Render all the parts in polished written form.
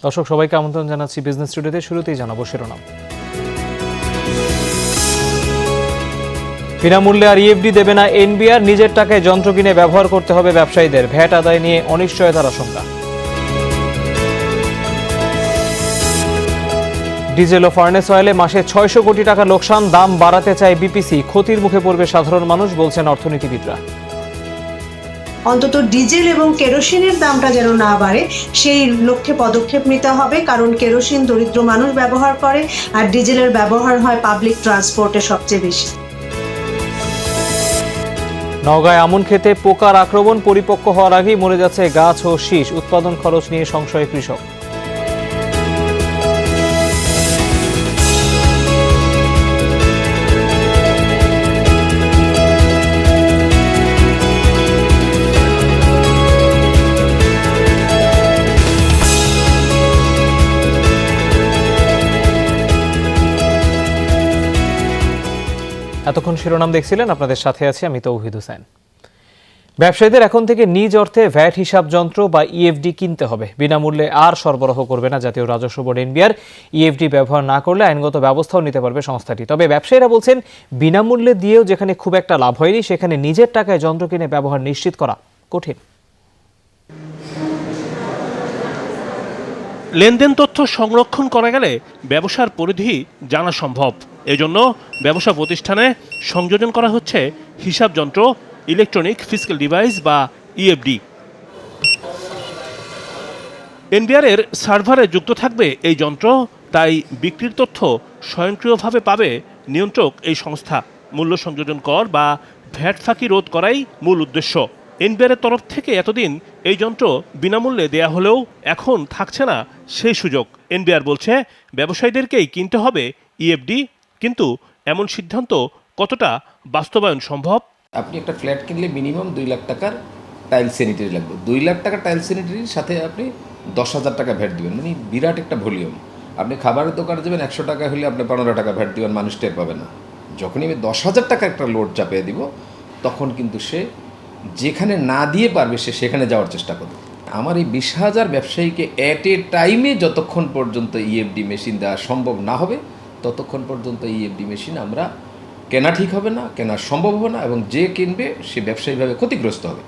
দর্শক সবাইকে আমন্ত্রণ জানাচ্ছি বিজনেস স্টুডিওতে। শুরুতেই জানাবো শিরোনাম। বিনামূল্যে আর ইএফডি দেবে না এনবিআর, নিজের টাকায় যন্ত্র কিনে ব্যবহার করতে হবে ব্যবসায়ীদের, ভ্যাট আদায় নিয়ে অনিশ্চয়তার আশঙ্কা। ডিজেল ও ফার্নেস অয়েলে মাসে 600 কোটি টাকা লোকসান, দাম বাড়াতে চায় বিপিসি, ক্ষতির মুখে পড়বে সাধারণ মানুষ বলছেন অর্থনীতিবিদরা। অন্তত ডিজেল এবং কেরোসিনের দামটা যেন না বাড়ে সেই লক্ষ্যে পদক্ষেপ নিতে হবে, কারণ কেরোসিন দরিদ্র মানুষ ব্যবহার করে আর ডিজেলের ব্যবহার হয় পাবলিক ট্রান্সপোর্টে সবচেয়ে বেশি। নওগাঁয় আমন খেতে পোকার আক্রমণ, পরিপক্ক হওয়ার আগেই মরে যাচ্ছে গাছ ও শীষ, উৎপাদন খরচ নিয়ে সংশয়ে কৃষক। এতক্ষণ শিরোনাম দেখছিলেন, আপনাদের সাথে আছি আমি তৌহিদ হোসেন। ব্যবসায়ীদের এখন থেকে নিজ অর্থে ভ্যাট হিসাব যন্ত্র বা ইএফডি কিনতে হবে। বিনামূল্যে আর সরবরাহ করবে না জাতীয় রাজস্ব বোর্ড এনবিআর। ইএফডি ব্যবহার না করলে আইনগত ব্যবস্থাও নিতে পারবে সংস্থাটি। তবে ব্যবসায়ীরা বলছেন, বিনামূল্যে দিয়েও যেখানে খুব একটা লাভ হয়নি, সেখানে নিজের টাকায় যন্ত্র কিনে ব্যবহার নিশ্চিত করা কঠিন। লেনদেন তথ্য সংরক্ষণ করা গেলে ব্যবসার পরিধি জানা সম্ভব। এজন্য ব্যবসা প্রতিষ্ঠানে সংযোজন করা হচ্ছে হিসাব যন্ত্র, ইলেকট্রনিক ফিজিক্যাল ডিভাইস বা ইএফডি। এনবিআর এর সার্ভারে যুক্ত থাকবে এই যন্ত্র, তাই বিক্রির তথ্য স্বয়ংক্রিয়ভাবে পাবে নিয়ন্ত্রক এই সংস্থা। মূল্য সংযোজন কর বা ভ্যাট ফাঁকি রোধ করাই মূল উদ্দেশ্য। এনবিআর এর তরফ থেকে এতদিন এই যন্ত্র বিনামূল্যে দেয়া হলেও এখন থাকছে না সেই সুযোগ। এনবিআর বলছে, ব্যবসায়ীদেরকেই কিনতে হবে ইএফডি, কিন্তু এমন সিদ্ধান্ত কতটা বাস্তবায়ন সম্ভব? আপনি একটা ফ্ল্যাট কিনলে মিনিমাম 2 লাখ টাকার টাইল স্যানিটারি লাগবে। 2 লাখ টাকার টাইল স্যানিটারির সাথে আপনি 10,000 টাকা ভ্যাট দেবেন, মানে বিরাট একটা ভলিউম। আপনি খাবারের দোকানে যাবেন, 100 টাকা হলে আপনি 15 টাকা ভ্যাট দেবেন, মানুষ টের পাবে না। যখনই আমি 10,000 টাকা একটা লোড চাপিয়ে দিব, তখন কিন্তু সে যেখানে না দিয়ে পারবে সে সেখানে যাওয়ার চেষ্টা করবে। আমার এই 20,000 ব্যবসায়ীকে অ্যাট এ টাইমে যতক্ষণ পর্যন্ত ইএফডি মেশিন দেওয়া সম্ভব না হবে, ততক্ষণ পর্যন্ত ইএফডি মেশিন আমরা কেনা ঠিক হবে না, কেনা সম্ভব হবে না, এবং যে কিনবে সে ব্যবসায়িকভাবে ক্ষতিগ্রস্ত হবে।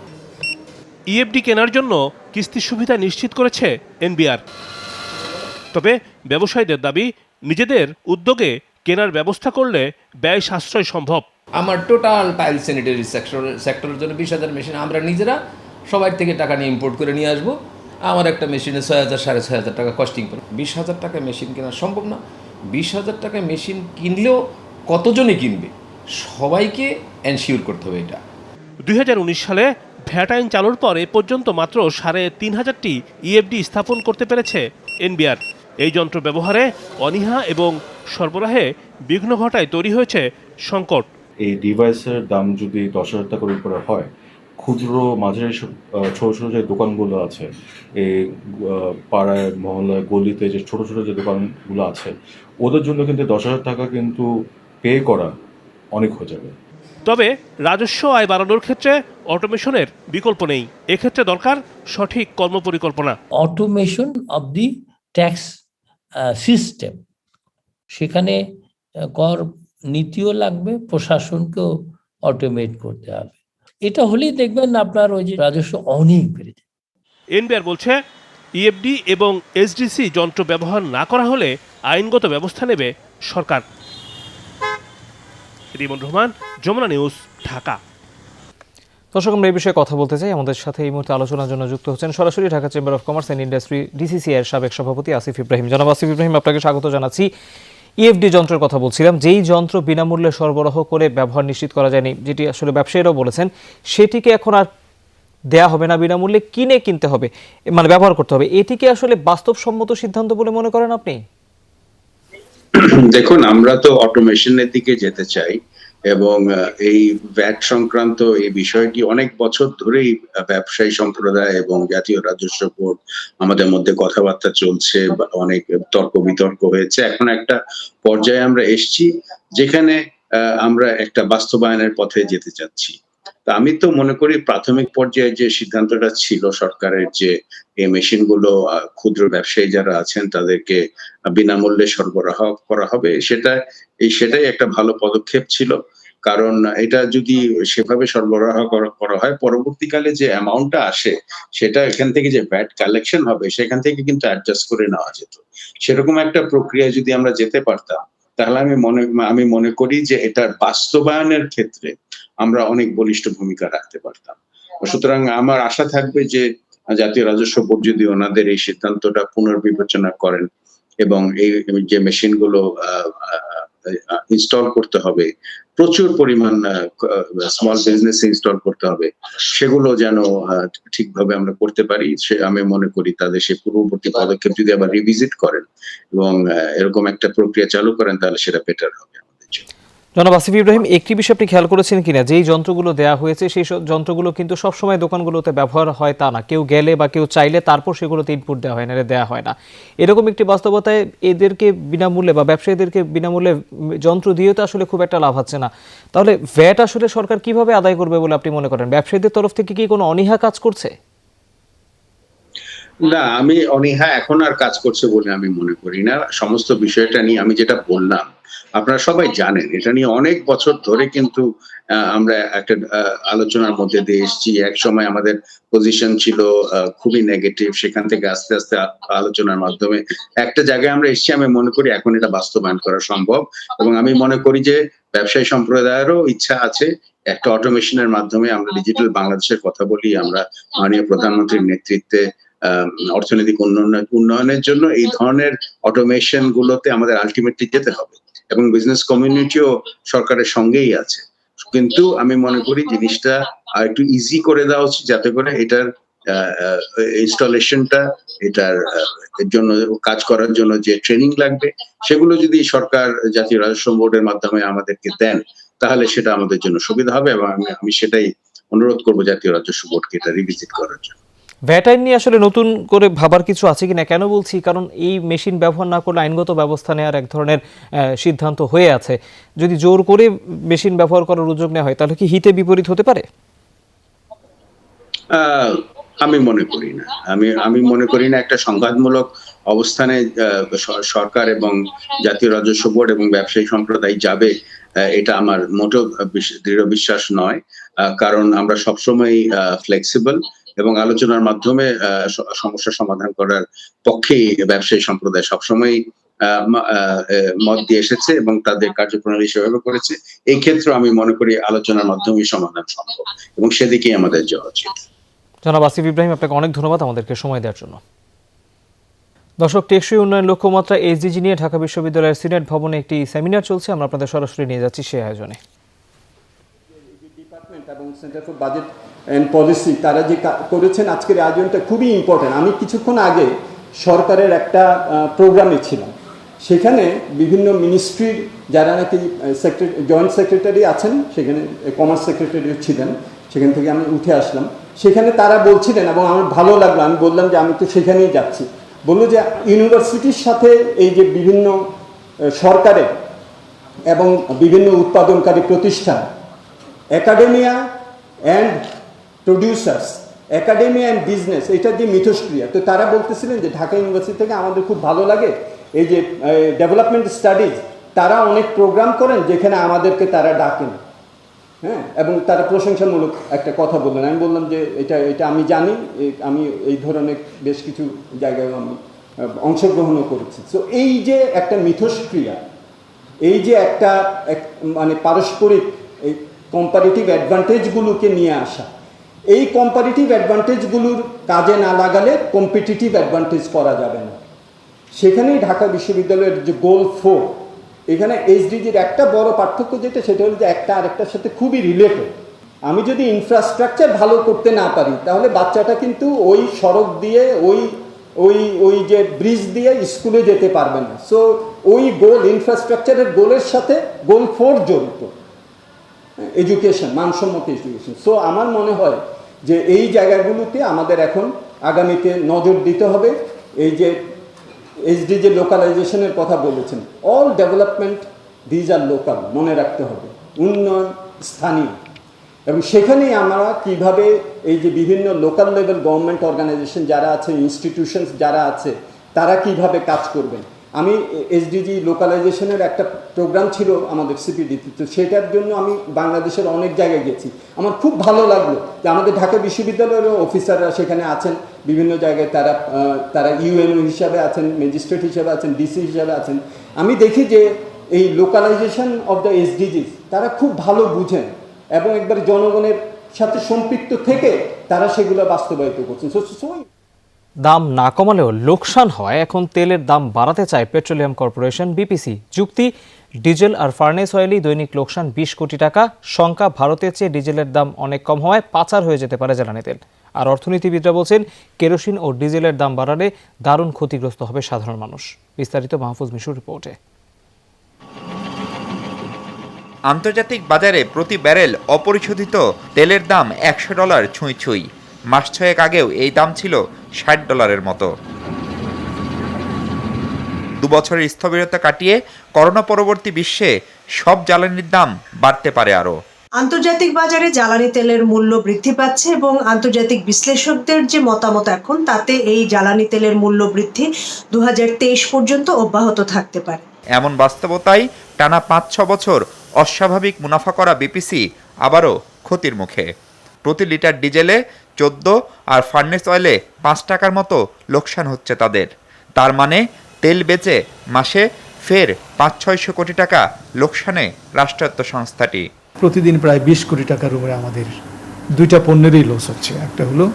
ইএফডি কেনার জন্য কিস্তি সুবিধা নিশ্চিত করেছে এনবিআর। তবে ব্যবসায়ীদের দাবি, নিজেদের উদ্যোগে কেনার ব্যবস্থা করলে ব্যয় সাশ্রয় সম্ভব। আমার টোটাল টাইল স্যানিটারি সেক্টরের জন্য 20,000 মেশিন আমরা নিজেরা সবাই থেকে টাকা নিয়ে ইম্পোর্ট করে নিয়ে আসবো। আমার একটা মেশিনে 6,000 6,500 টাকা কস্টিং পড়ে। 20,000 টাকায় মেশিন কেনা সম্ভব না। 20,000 টাকায় মেশিন কিনলেও কতজনে কিনবে, সবাইকে এনশিওর করতে হবে এটা। 2019 সালে ভ্যাট আইন চালুর পর এ পর্যন্ত মাত্র 3,500টি ইএফডি স্থাপন করতে পেরেছে এনবিআর। এই যন্ত্র ব্যবহারে অনীহা এবং সরবরাহে বিঘ্ন ঘটায় তৈরি হয়েছে সংকট। এই ডিভাইসের দাম যদি 10,000 টাকার উপরে হয়, ক্ষুদ্র মাঝারি ছোটো ছোটো যে দোকানগুলো আছে, এই পাড়ায় মহল্লায় গলিতে যে ছোটো ছোটো যে দোকানগুলো আছে, ওদের জন্য কিন্তু 10,000 টাকা কিন্তু পে করা অনেক হয়ে যাবে। তবে রাজস্ব আয় বাড়ানোর ক্ষেত্রে অটোমেশনের বিকল্প নেই। এক্ষেত্রে দরকার সঠিক কর্মপরিকল্পনা। Automation of the tax system, সেখানে কর নীতিও লাগবে, প্রশাসনকেও অটোমেট করতে হবে। এটা হলেই দেখবেন আপনার ওই যে রাজস্ব অনেক বেড়ে যায়। এনবিআর বলছে, ইএফডি এবং এসডিসি যন্ত্র ব্যবহার না করা হলে আইনগত ব্যবস্থা নেবে সরকার। রিমন রহমান, যমুনা নিউজ, ঢাকা। দর্শক, আমরা এই বিষয়ে কথা বলতে চাই। আমাদের সাথে এই মুহূর্তে আলোচনার জন্য যুক্ত হচ্ছেন সরাসরি Dhaka chamber of commerce and industry DCC এর সাবেক সভাপতি আসিফ ইব্রাহিম। জনাব আসিফ ইব্রাহিম, আপনাকে স্বাগত জানাচ্ছি। ইএফডি যন্ত্রের কথা বলছিলাম, যেই যন্ত্র বিনামূল্যে সরবরাহ করে ব্যবহার নিশ্চিত করা যায়নি, যেটি আসলে ব্যবসায়ীরাও বলেছেন, সেটিকে এখন আর দেয়া হবে না, বিনামূল্যে কিনতে হবে, মানে ব্যবহার করতে হবে। এটিকে আসলে বাস্তবসম্মত সিদ্ধান্ত বলে মনে করেন আপনি? দেখুন, আমরা তো অটোমেশনের দিকে যেতে চাই, এবং এই ভ্যাট সংক্রান্ত এই বিষয়টি অনেক বছর ধরেই ব্যবসায়ী সম্প্রদায় এবং জাতীয় রাজস্ব বোর্ড আমাদের মধ্যে কথাবার্তা চলছে, অনেক তর্ক বিতর্ক হয়েছে। এখন একটা পর্যায়ে আমরা এসেছি যেখানে আমরা একটা বাস্তবায়নের পথে যেতে চাচ্ছি। আমি তো মনে করি প্রাথমিক পর্যায়ে যে সিদ্ধান্তটা ছিল সরকারের, যে এই মেশিনগুলো ক্ষুদ্র ব্যবসায়ী যারা আছেন তাদেরকে বিনামূল্যে সরবরাহ করা হবে, সেটাই একটা ভালো পদক্ষেপ ছিল। কারণ এটা যদি সেভাবে সরবরাহ করা হয়, পরবর্তীকালে যে অ্যামাউন্টটা আসে সেটা এখান থেকে যে ভ্যাট কালেকশন হবে সেখান থেকে কিন্তু অ্যাডজাস্ট করে নেওয়া যেত। সেরকম একটা প্রক্রিয়া যদি আমরা যেতে পারতাম, তাহলে আমি মনে করি যে এটার বাস্তবায়নের ক্ষেত্রে আমরা অনেক বলিষ্ঠ ভূমিকা রাখতে পারতাম। সুতরাং আমার আশা থাকবে যে জাতীয় রাজস্ব বোর্ড যদি ওনাদের এই সিদ্ধান্তটা পুনর্বিবেচনা করেন এবং এই যে মেশিনগুলো ইনস্টল করতে হবে, প্রচুর পরিমাণ স্মল বিজনেস ইনস্টল করতে হবে, সেগুলো যেন ঠিকভাবে আমরা করতে পারি। আমি মনে করি তাদের সেই পূর্ববর্তী পদক্ষেপ যদি আবার রিভিজিট করেন এবং এরকম একটা প্রক্রিয়া চালু করেন, তাহলে সেটা বেটার হবে আমাদের জন্য। জনাব আসিফ ইব্রাহিম, একটি বিষয় আপনি খেয়াল করেছেন কিনা, যেই যন্ত্রগুলো দেওয়া হয়েছে সেই সব যন্ত্রগুলো কিন্তু সবসময় দোকানগুলোতে ব্যবহার হয় তা না, কেউ গেলে বা কেউ চাইলে তারপর সেগুলোতে ইনপুট দেওয়া হয় না, দেওয়া হয় না। এরকম একটি বাস্তবতায় এদেরকে বিনামূল্যে বা ব্যবসায়ীদেরকে বিনামূল্যে যন্ত্র দিয়ে তো আসলে খুব একটা লাভ হচ্ছে না। তাহলে ভ্যাট আসলে সরকার কিভাবে আদায় করবে বলে আপনি মনে করেন? ব্যবসায়ীদের তরফ থেকে কি কোনো অনীহা কাজ করছে? না, আমি অনীহা এখন আর কাজ করছে বলে আমি মনে করি না। সমস্ত বিষয়টা নিয়ে আমি যেটা বললাম, আপনারা সবাই জানেন, এটা নিয়ে অনেক বছর ধরে কিন্তু আমরা একটা আলোচনার মধ্যে দিয়ে এসেছি। একসময় আমাদের পজিশন ছিল খুবই নেগেটিভ, সেখান থেকে আস্তে আস্তে আলোচনার মাধ্যমে একটা জায়গায় আমরা এসেছি। আমি মনে করি এখন এটা বাস্তবায়ন করা সম্ভব, এবং আমি মনে করি যে ব্যবসায়ী সম্প্রদায়েরও ইচ্ছা আছে একটা অটোমেশনের মাধ্যমে আমরা ডিজিটাল বাংলাদেশের কথা বলি। আমরা মাননীয় প্রধানমন্ত্রীর নেতৃত্বে অর্থনৈতিক উন্নয়নের জন্য এই ধরনের অটোমেশন গুলোতে আমাদের আলটিমেটলি যেতে হবে, এবং বিজনেস কমিউনিটিও সরকারের সঙ্গেই আছে। কিন্তু আমি মনে করি জিনিসটা আর একটু ইজি করে দেওয়া উচিত, যাতে করে এটার ইনস্টলেশনটা, এটার জন্য কাজ করার জন্য যে ট্রেনিং লাগবে সেগুলো যদি সরকার জাতীয় রাজস্ব বোর্ডের মাধ্যমে আমাদেরকে দেন, তাহলে সেটা আমাদের জন্য সুবিধা হবে, এবং আমি সেটাই অনুরোধ করবো জাতীয় রাজস্ব বোর্ডকে এটা রিভিজিট করার জন্য। ভ্যাট আইন নিয়ে আসলে নতুন করে ভাবার কিছু আছে কিনা কেন বলছি, কারণ এই মেশিন ব্যবহার না করলে আইনগত ব্যবস্থা নেওয়ার এক ধরনের সিদ্ধান্ত হয়ে আছে। যদি জোর করে মেশিন ব্যবহার করার উদ্যোগ নেওয়া হয়, তাহলে কি হিতে বিপরীত হতে পারে? আমি মনে করি না। আমি মনে করি না একটা সংঘাতমূলক অবস্থানে সরকার এবং জাতীয় রাজস্ব বোর্ড এবং ব্যবসায়ী সম্প্রদায় যাবে, এটা আমার মোটেও দৃঢ় বিশ্বাস নয়। কারণ আমরা সবসময় ফ্লেক্সিবল এবং আলোচনার মাধ্যমে সমস্যা সমাধান করার পক্ষেই ব্যবসায়ী সম্প্রদায় সবসময় মত দিয়ে এসেছে এবং তাদের কার্যপ্রণালী সেভাবে করেছে। এই ক্ষেত্রে আমি মনে করি আলোচনার মাধ্যমেই সমাধান সম্ভব, এবং সেদিকেই আমাদের যাওয়া উচিত। জনাব আসিফ ইব্রাহিম, আপনাকে অনেক ধন্যবাদ আমাদেরকে সময় দেওয়ার জন্য। দর্শক, টেকসই উন্নয়ন লক্ষ্যমাত্রা এসডিজি নিয়ে ঢাকা বিশ্ববিদ্যালয়ের সিনেট ভবনে একটি সেমিনার চলছে, আমরা আপনাদের সরাসরি নিয়ে যাচ্ছি সেই আয়োজনে। ডিপার্টমেন্ট এবং centre for budget and policy তারা যে করেছেন আজকের আয়োজনটা খুবই ইম্পর্টেন্ট। আমি কিছুক্ষণ আগে সরকারের একটা প্রোগ্রামে ছিলাম, সেখানে বিভিন্ন মিনিস্ট্রির যারা নাকি জয়েন্ট সেক্রেটারি আছেন, সেখানে কমার্স সেক্রেটারিও ছিলেন, সেখান থেকে আমি উঠে আসলাম। সেখানে তারা বলছিলেন এবং আমার ভালো লাগলো, আমি বললাম যে আমি তো সেখানেই যাচ্ছি। বললো যে ইউনিভার্সিটির সাথে এই যে বিভিন্ন সরকারের এবং বিভিন্ন উৎপাদনকারী প্রতিষ্ঠান, academia and producers, academia and business, এটা যে মিথস্ক্রিয়া। তো তারা বলতেছিলেন যে ঢাকা ইউনিভার্সিটি থেকে আমাদের খুব ভালো লাগে এই যে ডেভেলপমেন্ট স্টাডিজ, তারা অনেক প্রোগ্রাম করেন যেখানে আমাদেরকে তারা ডাকেন, হ্যাঁ, এবং তারা প্রশংসামূলক একটা কথা বললেন। আমি বললাম যে এটা আমি জানি, আমি এই ধরনের বেশ কিছু জায়গায় আমি অংশগ্রহণও করেছি। তো এই যে একটা মিথস্ক্রিয়া, এই যে একটা মানে পারস্পরিক এই কম্পারেটিভ অ্যাডভান্টেজগুলোকে নিয়ে আসা, এই কম্পারেটিভ অ্যাডভান্টেজগুলোর কাজে না লাগালে কম্পিটিটিভ অ্যাডভান্টেজ করা যাবে না। সেখানেই ঢাকা বিশ্ববিদ্যালয়ের যে গোল 4, এখানে এইচডিজির একটা বড় পার্থক্য যেটা, সেটা হলো যে একটা আরেকটার সাথে খুবই রিলেটেড। আমি যদি ইনফ্রাস্ট্রাকচার ভালো করতে না পারি, তাহলে বাচ্চাটা কিন্তু ওই সড়ক দিয়ে ওই যে ব্রিজ দিয়ে স্কুলে যেতে পারবে না। সো ওই গোল, ইনফ্রাস্ট্রাকচারের গোলের সাথে গোল 4 জড়িত, এডুকেশন, মানসম্মত এডুকেশন। সো আমার মনে হয় যে এই জায়গাগুলোতে আমাদের এখন আগামীতে নজর দিতে হবে। এই যে এইচডিজি লোকালাইজেশনের কথা বলেছেন, all development these are local, মনে রাখতে হবে, উন্নয়ন স্থানীয়। এবং সেখানেই আমরা কিভাবে এই যে বিভিন্ন লোকাল লেভেল গভর্নমেন্ট অর্গানাইজেশন যারা আছে, ইনস্টিটিউশনস যারা আছে, তারা কিভাবে কাজ করবেন। আমি এসডিজি লোকালাইজেশনের একটা প্রোগ্রাম ছিল আমাদের সিপিডিতে, তো সেটার জন্য আমি বাংলাদেশের অনেক জায়গায় গেছি। আমার খুব ভালো লাগলো যে আমাদের ঢাকা বিশ্ববিদ্যালয়ের অফিসাররা সেখানে আছেন, বিভিন্ন জায়গায় তারা ইউএনও হিসাবে আছেন, ম্যাজিস্ট্রেট হিসাবে আছেন, ডিসি হিসাবে আছেন। আমি দেখি যে এই লোকালাইজেশন অফ দ্য এসডিজিস তারা খুব ভালো বুঝেন এবং একবার জনগণের সাথে সম্পৃক্ত থেকে তারা সেগুলো বাস্তবায়িত করছেন। দাম না কমালেও লোকসান হয়, এখন তেলের দাম বাড়াতে চায় পেট্রোলিয়াম কর্পোরেশন বিপিসি। যুক্তি, ডিজেল আর ফার্নেস অয়েলই দৈনিক লোকসান 20 কোটি টাকা। শঙ্কা, ভারতের চেয়ে ডিজেলের দাম অনেক কম হওয়ায় পাচার হয়ে যেতে পারে জ্বালানি তেল। আর অর্থনীতিবিদরা বলছেন কেরোসিন ও ডিজেলের দাম বাড়ালে দারুণ ক্ষতিগ্রস্ত হবে সাধারণ মানুষ। বিস্তারিত মাহফুজ মিশুর রিপোর্টে। আন্তর্জাতিক বাজারে প্রতি ব্যারেল অপরিশোধিত তেলের দাম $100 ছুঁই ছুঁই। মাস ছয়েক আগেও এই দাম ছিল $60 মতো। 2 বছরের স্থবিরতা কাটিয়ে করোনা পরবর্তী বিশ্বে সব জ্বালানির দাম বাড়তে পারে আরও। আন্তর্জাতিক বাজারে জ্বালানি তেলের মূল্য বৃদ্ধি পাচ্ছে এবং আন্তর্জাতিক বিশ্লেষকদের যে মতামত এখন, তাতে এই জ্বালানি তেলের মূল্য বৃদ্ধি 2023 পর্যন্ত অব্যাহত থাকতে পারে। এমন বাস্তবতায় টানা 5-6 বছর অস্বাভাবিক মুনাফা করা বিপিসি আবারও ক্ষতির মুখে। প্রতি লিটার ডিজেলে 14 আর ফার্নেস অয়েলে 5 টাকার মতো লোকসান হচ্ছে তাদের। তার মানে তেল বেচে মাসে ফের 500-600 কোটি টাকা লোকসানে রাষ্ট্রায়ত্ত সংস্থাটি। প্রতিদিন প্রায় 20 কোটি টাকার উপরে আমাদের দুইটা পণ্যেরই লস হচ্ছে, একটা হলো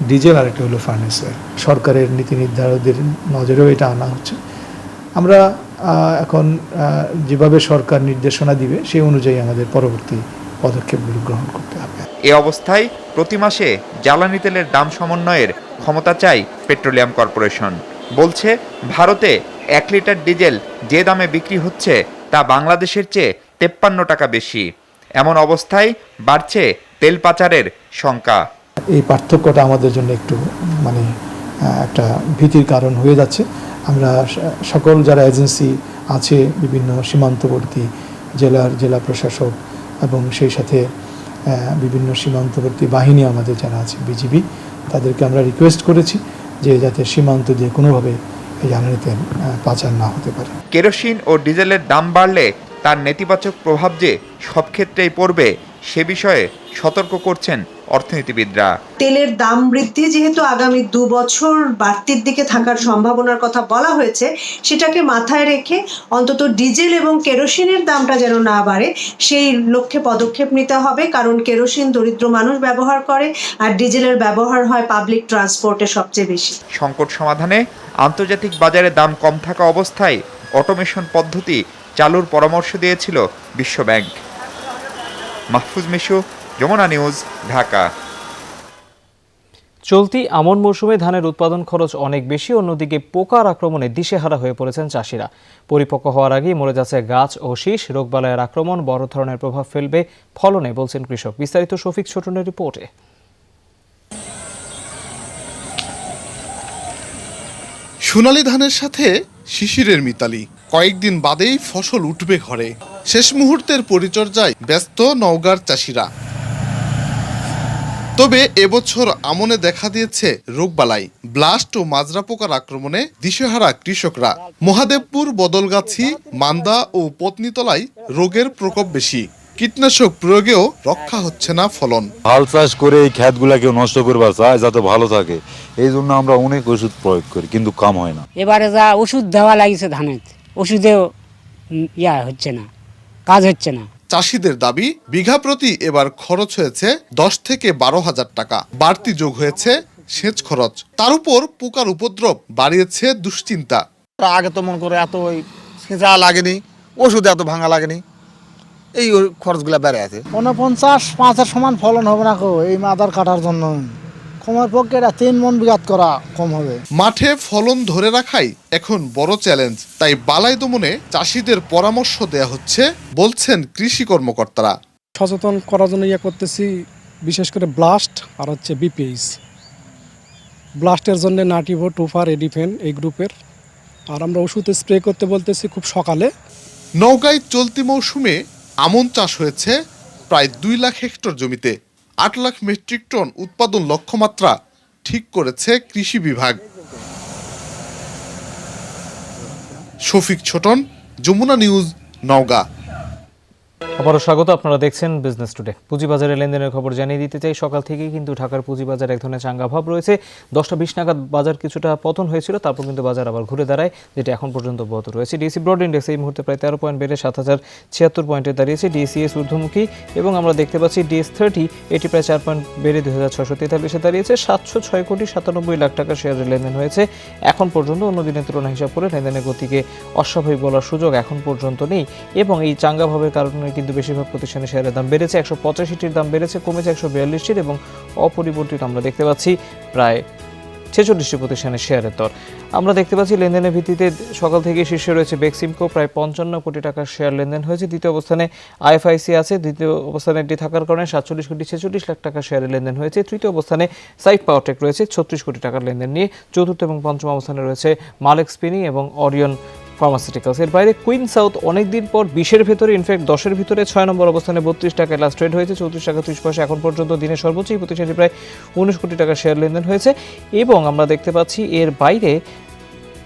ডিজেল আর একটা হলো ফার্নেস অয়েল। সরকারের নীতি নির্ধারকদের নজরেও এটা আনা হচ্ছে। আমরা এখন যেভাবে সরকার নির্দেশনা দিবে সেই অনুযায়ী আমাদের পরবর্তী পদক্ষেপগুলো গ্রহণ করতে হবে। এ অবস্থায় প্রতি মাসে জ্বালানি তেলের দাম সমন্বয়ের ক্ষমতা চাই পেট্রোলিয়াম কর্পোরেশন। বলছে ভারতে 1 লিটার ডিজেল যে দামে বিক্রি হচ্ছে তা বাংলাদেশের চেয়ে 53 টাকা বেশি। এমন অবস্থায় বাড়ছে তেল পাচারের শঙ্কা। এই পার্থক্যটা আমাদের জন্য একটু একটা ভীতির কারণ হয়ে যাচ্ছে। আমরা সকল যারা এজেন্সি আছে, বিভিন্ন সীমান্তবর্তী জেলা প্রশাসক এবং সেই সাথে বিভিন্ন সীমান্তবর্তী বাহিনী আমাদের যারা আছে, বিজিবি, তাদেরকে আমরা রিকোয়েস্ট করেছি যে যাতে সীমান্ত দিয়ে কোনোভাবে এই জ্বালানি তেল পাচার না হতে পারে। কেরোসিন ও ডিজেলের দাম বাড়লে তার নেতিবাচক প্রভাব যে সব ক্ষেত্রেই পড়বে সে বিষয়ে সতর্ক করছেন অর্থনীতিবিদরা। তেলের দাম বৃদ্ধি যেহেতু আগামী 2 বছর বাড়তির দিকে থাকার সম্ভাবনার কথা বলা হয়েছে, সেটাকে মাথায় রেখে অন্তত ডিজেল এবং কেরোসিনের দামটা যেন না বাড়ে সেই লক্ষ্যে পদক্ষেপ নিতে হবে। কারণ কেরোসিন দরিদ্র মানুষ ব্যবহার করে আর ডিজেলের ব্যবহার হয় পাবলিক ট্রান্সপোর্টে সবচেয়ে বেশি। সংকট সমাধানে আন্তর্জাতিক বাজারে দাম কম থাকা অবস্থায় অটোমেশন পদ্ধতি চালুর পরামর্শ দিয়েছিল বিশ্বব্যাংক। মাহফুজ মিশু, যমুনা নিউজ, ঢাকা। চলতি আমন মৌসুমে ধানের উৎপাদন খরচ অনেক বেশি, অন্যদিকে পোকার আক্রমণে দিশেহারা হয়ে পড়েছেন চাষিরা। পরিপক্ক হওয়ার আগেই মরে যাচ্ছে গাছ ও শীষ। রোগবালাইয়ের আক্রমণ বড় ধরনের প্রভাব ফেলবে ফলনে, বলছেন কৃষক। বিস্তারিত শফিক ছোটনের রিপোর্টে। সোনালী ধানের সাথে শিশিরের মিতালি, কয়েকদিন বাদেই ফসল উঠবে ঘরে। শেষ মুহূর্তের পরিচর্যায় ব্যস্ত নওগাঁর চাষিরা। তবে এবছর আমনে দেখা দিয়েছে রোগবালাই, ব্লাস্ট ও মাজরা পোকার আক্রমণে দিশেহারা কৃষকরা। মহাদেবপুর, বদলগাছি, মান্দা ও পত্নীতলায় রোগের প্রকোপ বেশি। কীটনাশক প্রয়োগেও রক্ষা হচ্ছে না ফলন। হাল চাষ করে এই ক্ষেতগুলাকে নষ্ট করবার চায় যাতে ভালো থাকে, এই জন্য আমরা অনেক ওষুধ প্রয়োগ করি, কিন্তু কাম হয় না। এবারে যা ওষুধ দেওয়া লাগিয়েছে ধানের, ওষুধেও হচ্ছে না, কাজ হচ্ছে না। চাষিদের দাবি, বিঘা প্রতি এবার খরচ হয়েছে 10 থেকে 12,000 টাকা। বাড়তি যোগ হয়েছে সেচ খরচ, তার উপর পোকার উপদ্রব বাড়িয়েছে দুশ্চিন্তা। আগে তো মন করে এত সেচা লাগেনি, ওষুধ এত ভাঙা লাগেনি, এই খরচগুলা বেড়ে আছে। 49-5 সমান ফলন হবে না এই মাদার কাটার জন্য। কমের পক্ষে 3 মন বিঘাত করা কম হবে। মাঠে ফলন ধরে রাখাই এখন বড় চ্যালেঞ্জ, তাই বালাই দমনে চাষিদের পরামর্শ দেয়া হচ্ছে, বলছেন কৃষি কর্মকর্তারা। সচেতন করার জন্য করতেছি, বিশেষ করে ব্লাস্ট আর হচ্ছে বিপিএইচ। ব্লাস্টের জন্য নাটিভো, টুফার, এডিফেন এই গ্রুপের। আর আমরা ওষুধ স্প্রে করতে বলতেছি খুব সকালে। নওগাঁয় চলতি মৌসুমে আমন চাষ হয়েছে প্রায় 2 লাখ হেক্টর জমিতে 8 লাখ মেট্রিক টন উৎপাদন লক্ষ্যমাত্রা ঠিক করেছে কৃষি বিভাগ। শফিক ছোটন, যমুনা নিউজ, নওগাঁ। আবারও স্বাগত, আপনারা দেখছেন বিজনেস টুডে। পুঁজিবাজারে লেনদেনের খবর জানিয়ে দিতে চাই। সকাল থেকেই কিন্তু ঢাকার পুঁজিবাজার এক ধরনের চাঙ্গা ভাব রয়েছে। 10টা 20 নাগাদ বাজার কিছুটা পতন হয়েছিল, তারপর কিন্তু বাজার আবার ঘুরে দাঁড়ায়, যেটা এখন পর্যন্ত অব্যাহত রয়েছে। ডিএসসি ব্রড ইন্ডেক্স এই মুহূর্তে প্রায় 13 পয়েন্ট বেড়ে 7076 পয়েন্টে দাঁড়িয়েছে। ডিএসসিএস ঊর্ধ্বমুখী এবং আমরা দেখতে পাচ্ছি ডিএস30 এটি প্রায় 4 পয়েন্ট বেড়ে 2643-এ দাঁড়িয়েছে। 706 কোটি 97 লাখ টাকা শেয়ারের লেনদেন হয়েছে এখন পর্যন্ত। অন্য দিনের তুলনায় হিসাব করে লেনদেনের গতিকে অস্বাভাবিক বলার সুযোগ এখন পর্যন্ত নেই এবং এই চাঙ্গা ভাবের কারণে কিন্তু বেশিরভাগ প্রতিষ্ঠানের শেয়ারের দাম বেড়েছে। 185টির দাম বেড়েছে, কমেছে 142টির এবং অপরিবর্তিত আমরা দেখতে পাচ্ছি প্রায় 46টি প্রতিষ্ঠানের শেয়ারের দর। আমরা দেখতে পাচ্ছি লেনদেনের ভিত্তিতে সকাল থেকে শীর্ষে রয়েছে বেক্সিমকো, প্রায় 55 কোটি টাকার শেয়ার লেনদেন হয়েছে। দ্বিতীয় অবস্থানে আইএফআইসি আছে, দ্বিতীয় অবস্থানে এটি থাকার কারণে 47 কোটি 46 লাখ টাকার শেয়ারের লেনদেন হয়েছে। তৃতীয় অবস্থানে সাইফ পাওয়ারটেক রয়েছে 36 কোটি টাকার লেনদেন নিয়ে। চতুর্থ এবং পঞ্চম অবস্থানে রয়েছে মালেক স্পিনিং এবং অরিয়ন ফার্মাসিউটিক্যালস। এর বাইরে কুইন সাউথ অনেকদিন পর 20-এর ভেতরে, ইনফ্যাক্ট 10-এর ভিতরে 6 নম্বর অবস্থানে 32 টাকায় লাস্ট ট্রেড হয়েছে, 34 টাকা 30 পয়সা এখন পর্যন্ত দিনের সর্বোচ্চ। এই প্রতিষ্ঠানটি প্রায় 19 কোটি টাকার শেয়ার লেনদেন হয়েছে এবং আমরা দেখতে পাচ্ছি এর বাইরে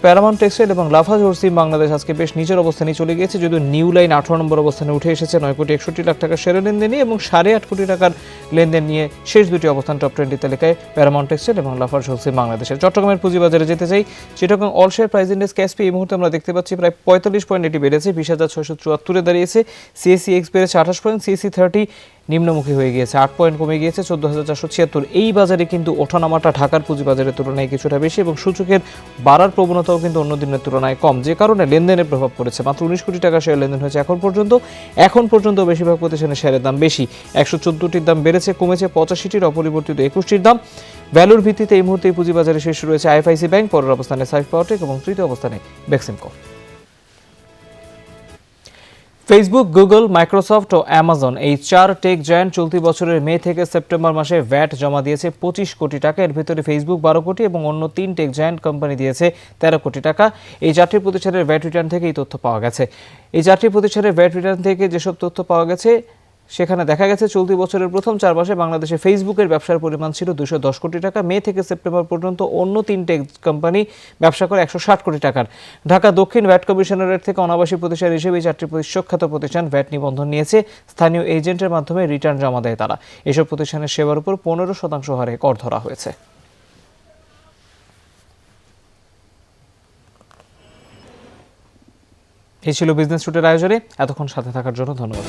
প্যারামাউন্ট টেক্সটাইল এবং লাফার্জ হোলসিম বাংলাদেশ আজকে বেশ নিচের অবস্থানে চলে গিয়েছে, যদিও নিউ লাইন 18 নম্বর অবস্থানে উঠে এসেছে 9 কোটি 61 লাখ টাকার শেয়ারের লেনদেন নিয়ে এবং 8.5 কোটি টাকার লেনদেন নিয়ে শেষ দুটি অবস্থান টপ 20 তালিকায় প্যারামাউন্ট টেক্সটাইল এবং লাফার্জ হোলসিম বাংলাদেশের। চট্টগ্রামের পুঁজিবাজারে যেতে চাই। Chittagong all share price index CASPI এই মুহূর্তে আমরা দেখতে পাচ্ছি প্রায় 45 পয়েন্ট এটি বেড়েছে, 20,674-এ দাঁড়িয়েছে। সিএসসি এক্স বেড়েছে 28 পয়েন্ট, সিএসসি 30 নিম্নমুখী হয়ে গিয়েছে, 8 পয়েন্ট কমে গিয়েছে 14,476। এই বাজারে কিন্তু ওঠানামাটা ঢাকার পুঁজিবাজারের তুলনায় কিছুটা বেশি এবং সূচকের বাড়ার প্রবণতাও কিন্তু অন্য দিনের তুলনায় কম, যে কারণে লেনদেনের প্রভাব পড়েছে। মাত্র 19 কোটি টাকা শেয়ার লেনদেন হয়েছে এখন পর্যন্ত বেশিরভাগ প্রতিষ্ঠানের শেয়ারের দাম বেশি। 114টির দাম বেড়েছে, কমেছে 85টির, অপরিবর্তিত 21টির দাম। ভ্যালুর ভিত্তিতে এই মুহূর্তে পুঁজিবাজারে শীর্ষে রয়েছে আইএফআইসি ব্যাংক, পরের অবস্থানে সাইফ পাওয়ারটেক এবং তৃতীয় অবস্থানে বেক্সিমকো। ফেসবুক, গুগল, মাইক্রোসফট ও অ্যামাজন এই 4 টেক জায়ান্ট চলতি বছরের মে থেকে সেপ্টেম্বর মাসে ভ্যাট জমা দিয়েছে 25 কোটি টাকা। এর ভিতরে ফেসবুক 12 কোটি এবং অন্য 3 টেক জায়ান্ট কোম্পানি দিয়েছে 13 কোটি টাকা। এই 4টি প্রতিষ্ঠানের ভ্যাট রিটার্ন থেকে এই তথ্য পাওয়া গেছে। এই 4টি প্রতিষ্ঠানের ভ্যাট রিটার্ন থেকে যেসব তথ্য পাওয়া গেছে সেখানে দেখা গেছে চলতি বছরের প্রথম 4 মাসে বাংলাদেশে ফেসবুকের ব্যবসার পরিমাণ ছিল 210 কোটি টাকা। মে থেকে সেপ্টেম্বর পর্যন্ত অন্য 3 টেক কোম্পানি ব্যবসা করে 160 কোটি টাকার। ঢাকা দক্ষিণ ভ্যাট কমিশনারেট থেকে অনাবাসী প্রতিষ্ঠান হিসেবে এই 4টি বিশ্বখ্যাত প্রতিষ্ঠান ভ্যাট নিবন্ধন নিয়েছে। স্থানীয় এজেন্টের মাধ্যমে রিটার্ন জমা দেয় তারা। এসব প্রতিষ্ঠানের সেবার উপর 15% হারে কর ধরা হয়েছে। এই ছিল বিজনেস টুডের আয়োজনে। এতক্ষণ সাথে থাকার জন্য ধন্যবাদ।